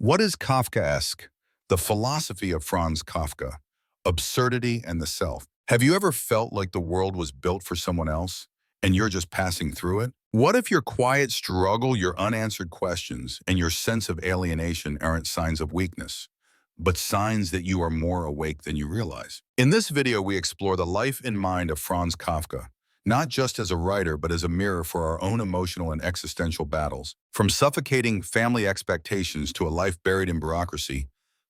What is Kafkaesque? The philosophy of Franz Kafka, absurdity and the self. Have you ever felt like the world was built for someone else and you're just passing through it? What if your quiet struggle, your unanswered questions, and your sense of alienation aren't signs of weakness, but signs that you are more awake than you realize? In this video, we explore the life and mind of Franz Kafka, not just as a writer, but as a mirror for our own emotional and existential battles. From suffocating family expectations to a life buried in bureaucracy,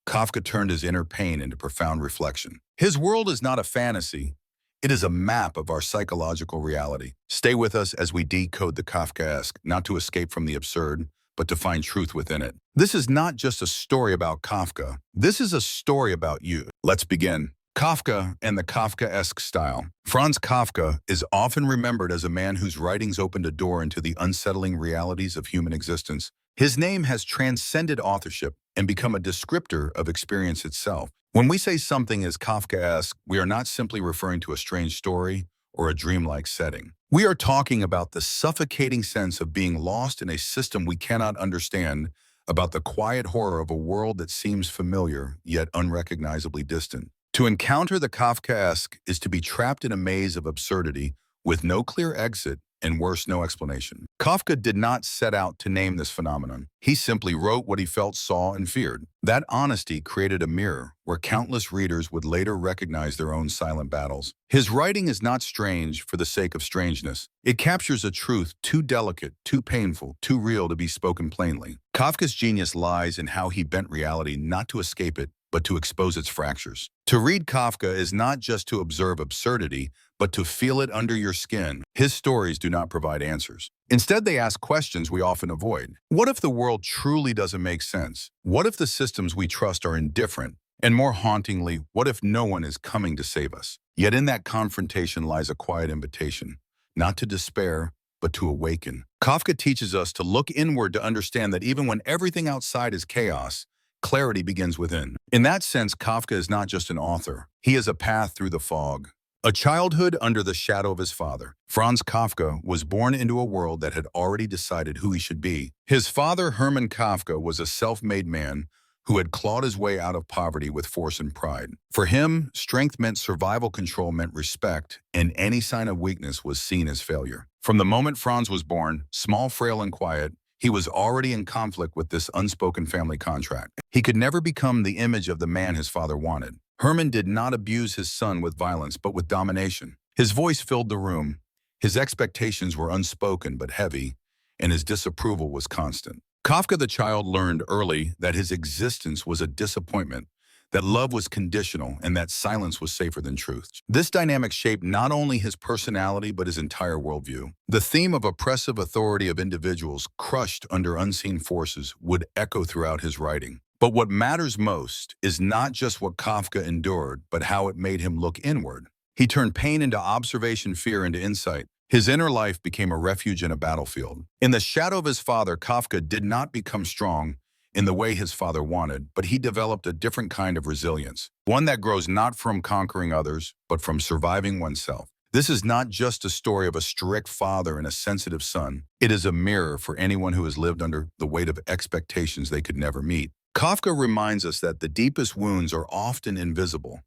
Kafka turned his inner pain into profound reflection. His world is not a fantasy. It is a map of our psychological reality. Stay with us as we decode the Kafkaesque, not to escape from the absurd, but to find truth within it. This is not just a story about Kafka. This is a story about you. Let's begin. Kafka and the Kafkaesque style. Franz Kafka is often remembered as a man whose writings opened a door into the unsettling realities of human existence. His name has transcended authorship and become a descriptor of experience itself. When we say something is Kafkaesque, we are not simply referring to a strange story or a dreamlike setting. We are talking about the suffocating sense of being lost in a system we cannot understand, about the quiet horror of a world that seems familiar yet unrecognizably distant. To encounter the Kafkaesque is to be trapped in a maze of absurdity with no clear exit and worse, no explanation. Kafka did not set out to name this phenomenon. He simply wrote what he felt, saw, and feared. That honesty created a mirror where countless readers would later recognize their own silent battles. His writing is not strange for the sake of strangeness. It captures a truth too delicate, too painful, too real to be spoken plainly. Kafka's genius lies in how he bent reality not to escape it, but to expose its fractures. To read Kafka is not just to observe absurdity, but to feel it under your skin. His stories do not provide answers. Instead, they ask questions we often avoid. What if the world truly doesn't make sense? What if the systems we trust are indifferent? And more hauntingly, what if no one is coming to save us? Yet in that confrontation lies a quiet invitation, not to despair, but to awaken. Kafka teaches us to look inward to understand that even when everything outside is chaos, clarity begins within. In that sense, Kafka is not just an author. He is a path through the fog. A childhood under the shadow of his father. Franz Kafka was born into a world that had already decided who he should be. His father, Hermann Kafka, was a self-made man who had clawed his way out of poverty with force and pride. For him, strength meant survival, control meant respect, and any sign of weakness was seen as failure. From the moment Franz was born, small, frail, and quiet, he was already in conflict with this unspoken family contract. He could never become the image of the man his father wanted. Hermann did not abuse his son with violence, but with domination. His voice filled the room. His expectations were unspoken but heavy, and his disapproval was constant. Kafka the child learned early that his existence was a disappointment, that love was conditional, and that silence was safer than truth. This dynamic shaped not only his personality, but his entire worldview. The theme of oppressive authority of individuals crushed under unseen forces would echo throughout his writing. But what matters most is not just what Kafka endured, but how it made him look inward. He turned pain into observation, fear into insight. His inner life became a refuge in a battlefield. In the shadow of his father, Kafka did not become strong in the way his father wanted, but he developed a different kind of resilience, one that grows not from conquering others, but from surviving oneself. This is not just a story of a strict father and a sensitive son. It is a mirror for anyone who has lived under the weight of expectations they could never meet. Kafka reminds us that the deepest wounds are often invisible,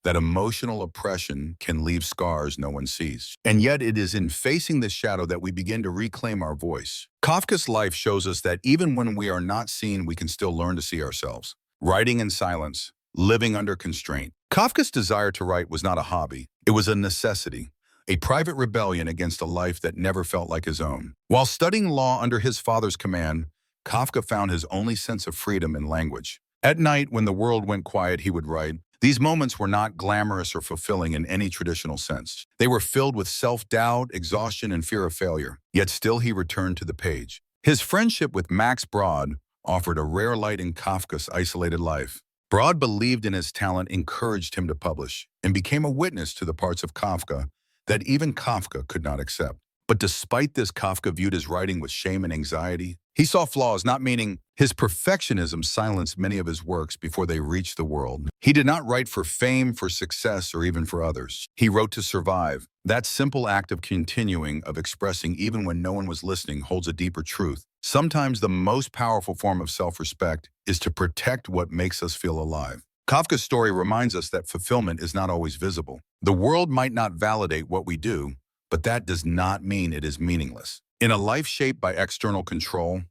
that emotional oppression can leave scars no one sees. And yet it is in facing this shadow that we begin to reclaim our voice. Kafka's life shows us that even when we are not seen, we can still learn to see ourselves. Writing in silence, living under constraint. Kafka's desire to write was not a hobby. It was a necessity, a private rebellion against a life that never felt like his own. While studying law under his father's command, Kafka found his only sense of freedom in language. At night, when the world went quiet, he would write. These moments were not glamorous or fulfilling in any traditional sense. They were filled with self-doubt, exhaustion, and fear of failure. Yet still he returned to the page. His friendship with Max Brod offered a rare light in Kafka's isolated life. Brod believed in his talent, encouraged him to publish, and became a witness to the parts of Kafka that even Kafka could not accept. But despite this, Kafka viewed his writing with shame and anxiety. He saw flaws, not meaning his perfectionism silenced many of his works before they reached the world. He did not write for fame, for success, or even for others. He wrote to survive. That simple act of continuing, of expressing even when no one was listening, holds a deeper truth. Sometimes the most powerful form of self-respect is to protect what makes us feel alive. Kafka's story reminds us that fulfillment is not always visible. The world might not validate what we do, but that does not mean it is meaningless. In a life shaped by external control,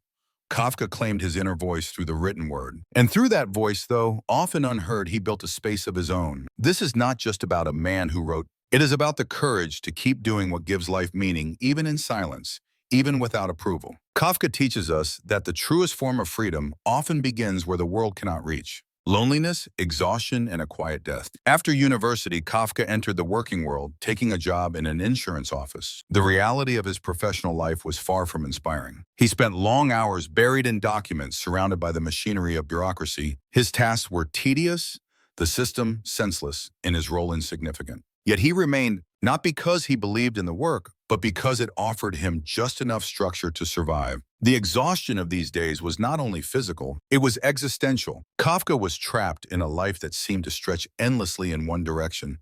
Kafka claimed his inner voice through the written word. And through that voice, though often unheard, he built a space of his own. This is not just about a man who wrote. It is about the courage to keep doing what gives life meaning, even in silence, even without approval. Kafka teaches us that the truest form of freedom often begins where the world cannot reach. Loneliness, exhaustion, and a quiet death. After university, Kafka entered the working world, taking a job in an insurance office. The reality of his professional life was far from inspiring. He spent long hours buried in documents, surrounded by the machinery of bureaucracy. His tasks were tedious, the system senseless, and his role insignificant. Yet he remained, not because he believed in the work, but because it offered him just enough structure to survive. The exhaustion of these days was not only physical, it was existential. Kafka was trapped in a life that seemed to stretch endlessly in one direction,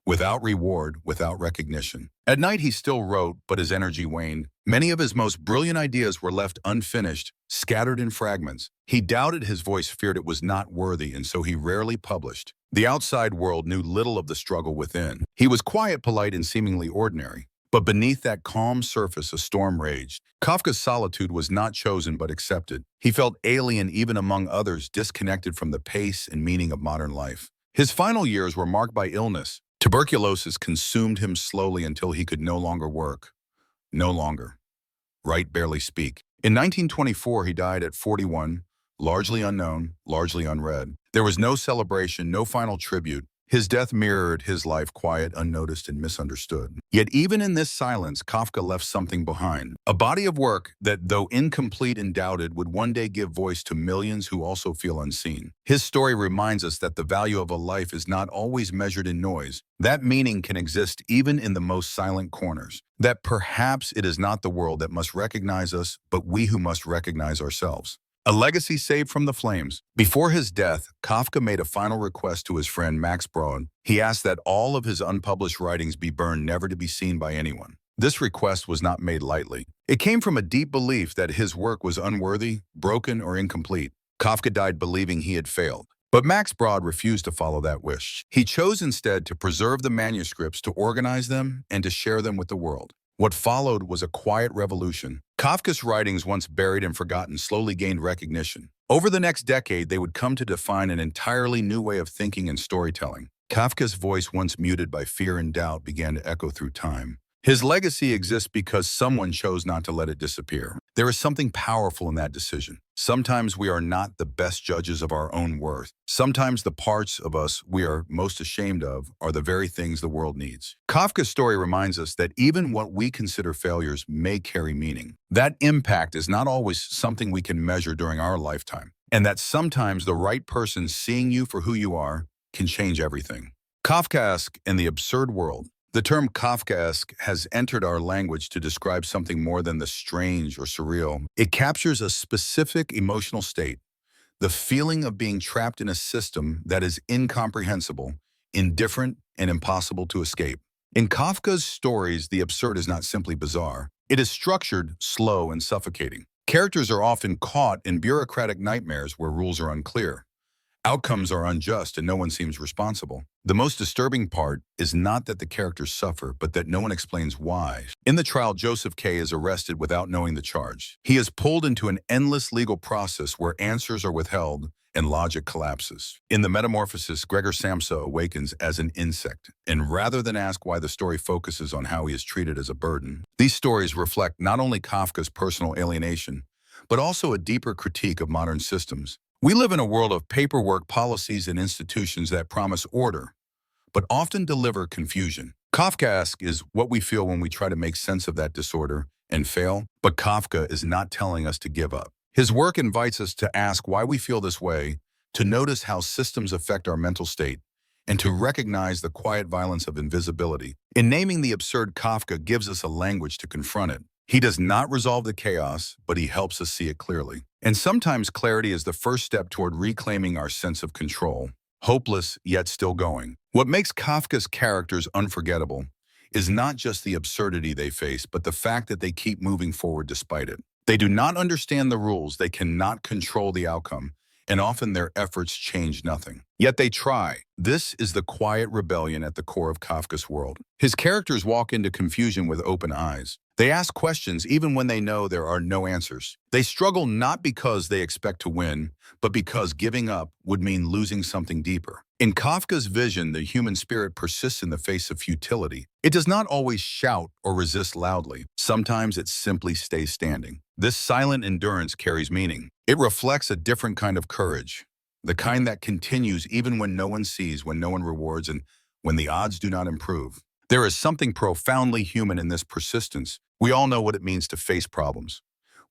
without reward, without recognition. At night he still wrote, but his energy waned. Many of his most brilliant ideas were left unfinished, scattered in fragments. He doubted his voice, feared it was not worthy, and so he rarely published. The outside world knew little of the struggle within. He was quiet, polite, and seemingly ordinary. But beneath that calm surface, a storm raged. Kafka's solitude was not chosen but accepted. He felt alien even among others, disconnected from the pace and meaning of modern life. His final years were marked by illness. Tuberculosis consumed him slowly until he could no longer work. No longer write, barely speak. In 1924, he died at 41, largely unknown, largely unread. There was no celebration, no final tribute. His death mirrored his life, quiet, unnoticed, and misunderstood. Yet even in this silence, Kafka left something behind. A body of work that, though incomplete and doubted, would one day give voice to millions who also feel unseen. His story reminds us that the value of a life is not always measured in noise. That meaning can exist even in the most silent corners. That perhaps it is not the world that must recognize us, but we who must recognize ourselves. A legacy saved from the flames. Before his death, Kafka made a final request to his friend Max Brod. He asked that all of his unpublished writings be burned, never to be seen by anyone. This request was not made lightly. It came from a deep belief that his work was unworthy, broken, or incomplete. Kafka died believing he had failed. But Max Brod refused to follow that wish. He chose instead to preserve the manuscripts, to organize them, and to share them with the world. What followed was a quiet revolution. Kafka's writings, once buried and forgotten, slowly gained recognition. Over the next decade, they would come to define an entirely new way of thinking and storytelling. Kafka's voice, once muted by fear and doubt, began to echo through time. His legacy exists because someone chose not to let it disappear. There is something powerful in that decision. Sometimes we are not the best judges of our own worth. Sometimes the parts of us we are most ashamed of are the very things the world needs. Kafka's story reminds us that even what we consider failures may carry meaning. That impact is not always something we can measure during our lifetime, and that sometimes the right person seeing you for who you are can change everything. Kafkaesque and the absurd world. The term Kafkaesque has entered our language to describe something more than the strange or surreal. It captures a specific emotional state, the feeling of being trapped in a system that is incomprehensible, indifferent, and impossible to escape. In Kafka's stories, the absurd is not simply bizarre. It is structured, slow, and suffocating. Characters are often caught in bureaucratic nightmares where rules are unclear. Outcomes are unjust and no one seems responsible. The most disturbing part is not that the characters suffer, but that no one explains why. In the trial, Joseph K. is arrested without knowing the charge. He is pulled into an endless legal process where answers are withheld and logic collapses. In the Metamorphosis, Gregor Samsa awakens as an insect, and rather than ask why, the story focuses on how he is treated as a burden. These stories reflect not only Kafka's personal alienation, but also a deeper critique of modern systems. We live in a world of paperwork, policies, and institutions that promise order, but often deliver confusion. Kafkaesque is what we feel when we try to make sense of that disorder and fail, but Kafka is not telling us to give up. His work invites us to ask why we feel this way, to notice how systems affect our mental state, and to recognize the quiet violence of invisibility. In naming the absurd, Kafka gives us a language to confront it. He does not resolve the chaos, but he helps us see it clearly. And sometimes clarity is the first step toward reclaiming our sense of control, hopeless yet still going. What makes Kafka's characters unforgettable is not just the absurdity they face, but the fact that they keep moving forward despite it. They do not understand the rules, they cannot control the outcome, and often their efforts change nothing. Yet they try. This is the quiet rebellion at the core of Kafka's world. His characters walk into confusion with open eyes. They ask questions even when they know there are no answers. They struggle not because they expect to win, but because giving up would mean losing something deeper. In Kafka's vision, the human spirit persists in the face of futility. It does not always shout or resist loudly. Sometimes it simply stays standing. This silent endurance carries meaning. It reflects a different kind of courage, the kind that continues even when no one sees, when no one rewards, and when the odds do not improve. There is something profoundly human in this persistence. We all know what it means to face problems.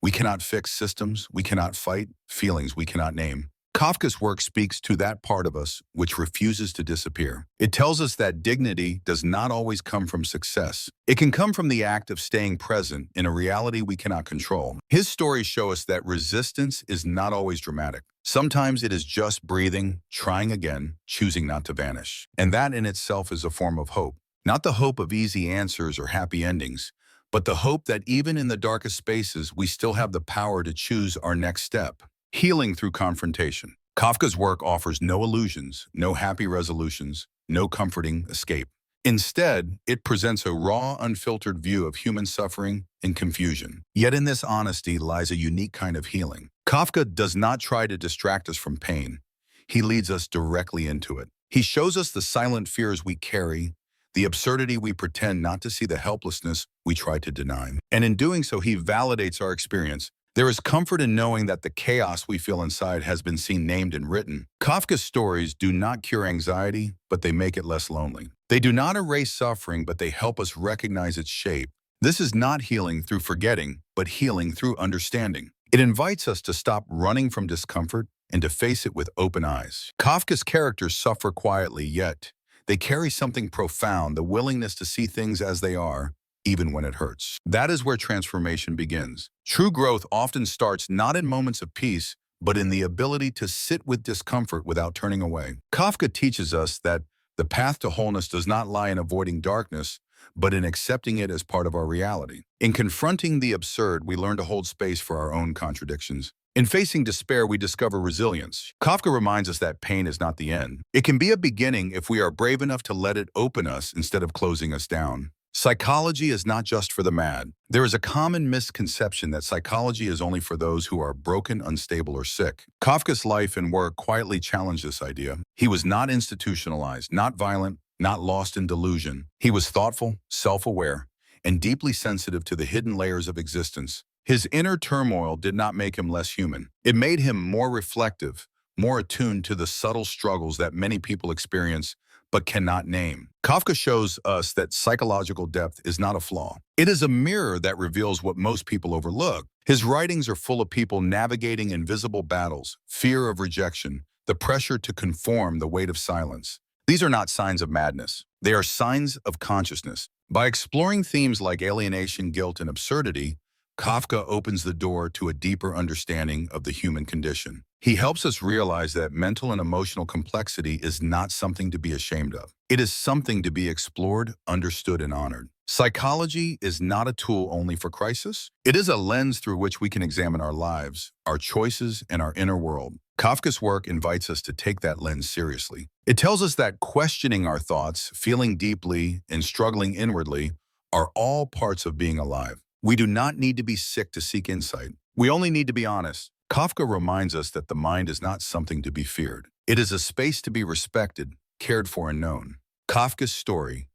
We cannot fix systems, we cannot fight feelings we cannot name. Kafka's work speaks to that part of us which refuses to disappear. It tells us that dignity does not always come from success. It can come from the act of staying present in a reality we cannot control. His stories show us that resistance is not always dramatic. Sometimes it is just breathing, trying again, choosing not to vanish. And that in itself is a form of hope. Not the hope of easy answers or happy endings, but the hope that even in the darkest spaces, we still have the power to choose our next step. Healing through confrontation. Kafka's work offers no illusions, no happy resolutions, no comforting escape. Instead, it presents a raw, unfiltered view of human suffering and confusion. Yet in this honesty lies a unique kind of healing. Kafka does not try to distract us from pain. He leads us directly into it. He shows us the silent fears we carry, the absurdity we pretend not to see, the helplessness we try to deny. And in doing so, he validates our experience. There is comfort in knowing that the chaos we feel inside has been seen, named, and written. Kafka's stories do not cure anxiety, but they make it less lonely. They do not erase suffering, but they help us recognize its shape. This is not healing through forgetting, but healing through understanding. It invites us to stop running from discomfort and to face it with open eyes. Kafka's characters suffer quietly, yet they carry something profound, the willingness to see things as they are, even when it hurts. That is where transformation begins. True growth often starts not in moments of peace, but in the ability to sit with discomfort without turning away. Kafka teaches us that the path to wholeness does not lie in avoiding darkness, but in accepting it as part of our reality. In confronting the absurd, we learn to hold space for our own contradictions. In facing despair, we discover resilience. Kafka reminds us that pain is not the end. It can be a beginning if we are brave enough to let it open us instead of closing us down. Psychology is not just for the mad. There is a common misconception that psychology is only for those who are broken, unstable, or sick. Kafka's life and work quietly challenged this idea. He was not institutionalized, not violent, not lost in delusion. He was thoughtful, self-aware, and deeply sensitive to the hidden layers of existence. His inner turmoil did not make him less human. It made him more reflective, more attuned to the subtle struggles that many people experience but cannot name. Kafka shows us that psychological depth is not a flaw. It is a mirror that reveals what most people overlook. His writings are full of people navigating invisible battles, fear of rejection, the pressure to conform, the weight of silence. These are not signs of madness. They are signs of consciousness. By exploring themes like alienation, guilt, and absurdity, Kafka opens the door to a deeper understanding of the human condition. He helps us realize that mental and emotional complexity is not something to be ashamed of. It is something to be explored, understood, and honored. Psychology is not a tool only for crisis. It is a lens through which we can examine our lives, our choices, and our inner world. Kafka's work invites us to take that lens seriously. It tells us that questioning our thoughts, feeling deeply, and struggling inwardly are all parts of being alive. We do not need to be sick to seek insight. We only need to be honest. Kafka reminds us that the mind is not something to be feared. It is a space to be respected, cared for, and known. Kafka's story,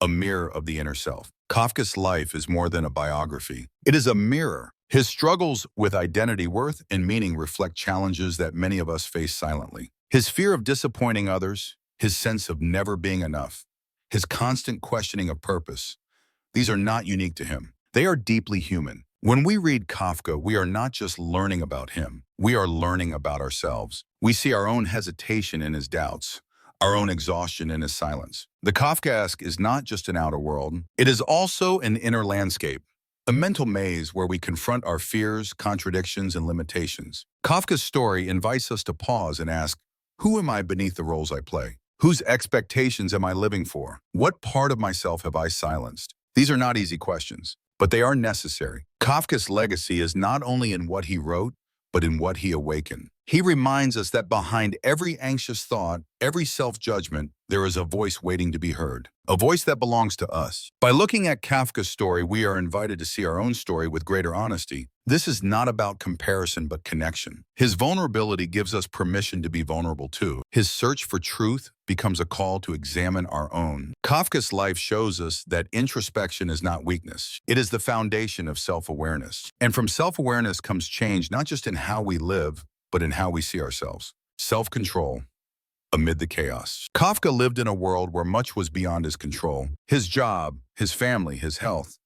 a mirror of the inner self. Kafka's life is more than a biography. It is a mirror. His struggles with identity, worth, and meaning reflect challenges that many of us face silently. His fear of disappointing others, his sense of never being enough, his constant questioning of purpose, these are not unique to him. They are deeply human. When we read Kafka, we are not just learning about him. We are learning about ourselves. We see our own hesitation in his doubts, our own exhaustion in his silence. The Kafkaesque is not just an outer world. It is also an inner landscape. a mental maze where we confront our fears, contradictions, and limitations. Kafka's story invites us to pause and ask, who am I beneath the roles I play? Whose expectations am I living for? What part of myself have I silenced? These are not easy questions, but they are necessary. Kafka's legacy is not only in what he wrote, but in what he awakened. He reminds us that behind every anxious thought, every self-judgment, there is a voice waiting to be heard, a voice that belongs to us. By looking at Kafka's story, we are invited to see our own story with greater honesty. This is not about comparison, but connection. His vulnerability gives us permission to be vulnerable too. His search for truth becomes a call to examine our own. Kafka's life shows us that introspection is not weakness. It is the foundation of self-awareness. And from self-awareness comes change, not just in how we live, but in how we see ourselves. Self-control amid the chaos. Kafka lived in a world where much was beyond his control. His job, his family, his health.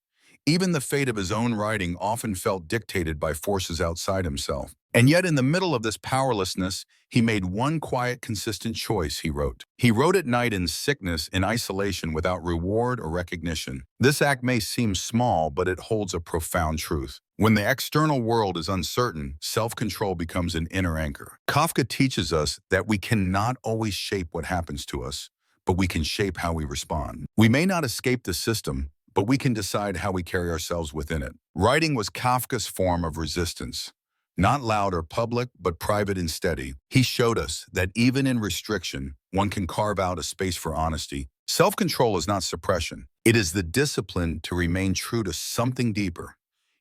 Even the fate of his own writing often felt dictated by forces outside himself. And yet in the middle of this powerlessness, he made one quiet, consistent choice, he wrote. He wrote at night in sickness, in isolation, without reward or recognition. This act may seem small, but it holds a profound truth. When the external world is uncertain, self-control becomes an inner anchor. Kafka teaches us that we cannot always shape what happens to us, but we can shape how we respond. We may not escape the system, but we can decide how we carry ourselves within it. Writing was Kafka's form of resistance. Not loud or public, but private and steady. He showed us that even in restriction, one can carve out a space for honesty. Self-control is not suppression. It is the discipline to remain true to something deeper,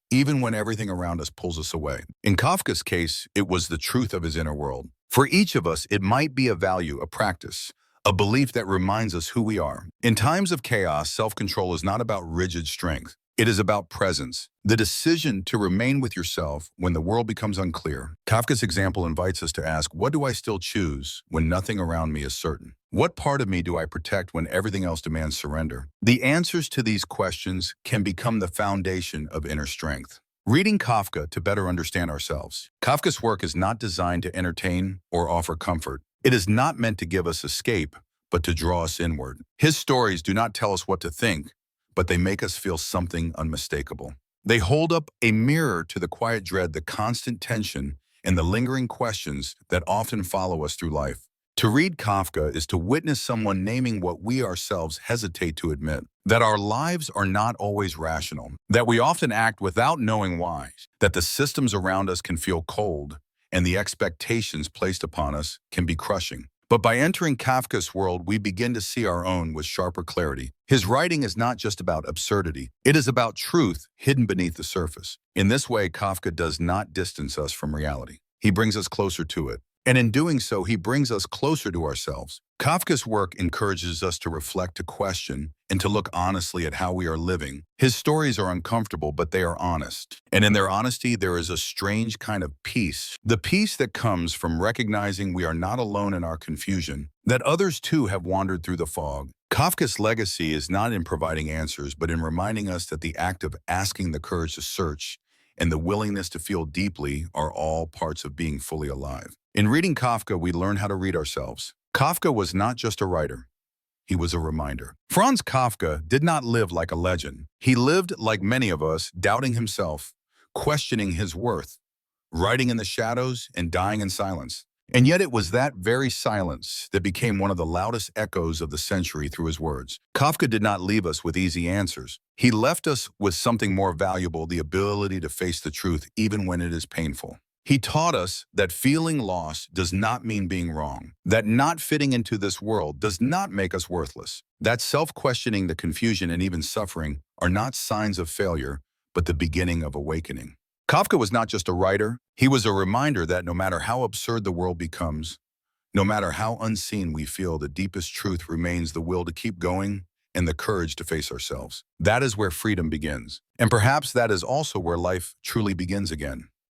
even when everything around us pulls us away. In Kafka's case, it was the truth of his inner world. For each of us, it might be a value, a practice, a belief that reminds us who we are. In times of chaos, self-control is not about rigid strength. It is about presence, the decision to remain with yourself when the world becomes unclear. Kafka's example invites us to ask, what do I still choose when nothing around me is certain? What part of me do I protect when everything else demands surrender? The answers to these questions can become the foundation of inner strength. Reading Kafka to better understand ourselves. Kafka's work is not designed to entertain or offer comfort. It is not meant to give us escape, but to draw us inward. His stories do not tell us what to think, but they make us feel something unmistakable. They hold up a mirror to the quiet dread, the constant tension, and the lingering questions that often follow us through life. To read Kafka is to witness someone naming what we ourselves hesitate to admit, that our lives are not always rational, that we often act without knowing why, that the systems around us can feel cold, and the expectations placed upon us can be crushing. But by entering Kafka's world, we begin to see our own with sharper clarity. His writing is not just about absurdity. It is about truth hidden beneath the surface. In this way, Kafka does not distance us from reality. He brings us closer to it. And in doing so, he brings us closer to ourselves. Kafka's work encourages us to reflect, to question, and to look honestly at how we are living. His stories are uncomfortable, but they are honest. And in their honesty, there is a strange kind of peace. The peace that comes from recognizing we are not alone in our confusion, that others too have wandered through the fog. Kafka's legacy is not in providing answers, but in reminding us that the act of asking, the courage to search, and the willingness to feel deeply are all parts of being fully alive. In reading Kafka, we learn how to read ourselves. Kafka was not just a writer. He was a reminder. Franz Kafka did not live like a legend. He lived like many of us, doubting himself, questioning his worth, writing in the shadows and dying in silence. And yet it was that very silence that became one of the loudest echoes of the century through his words. Kafka did not leave us with easy answers. He left us with something more valuable, the ability to face the truth even when it is painful. He taught us that feeling lost does not mean being wrong, that not fitting into this world does not make us worthless, that self-questioning, the confusion, and even suffering are not signs of failure, but the beginning of awakening. Kafka was not just a writer, he was a reminder that no matter how absurd the world becomes, no matter how unseen we feel, the deepest truth remains the will to keep going and the courage to face ourselves. That is where freedom begins. And perhaps that is also where life truly begins again.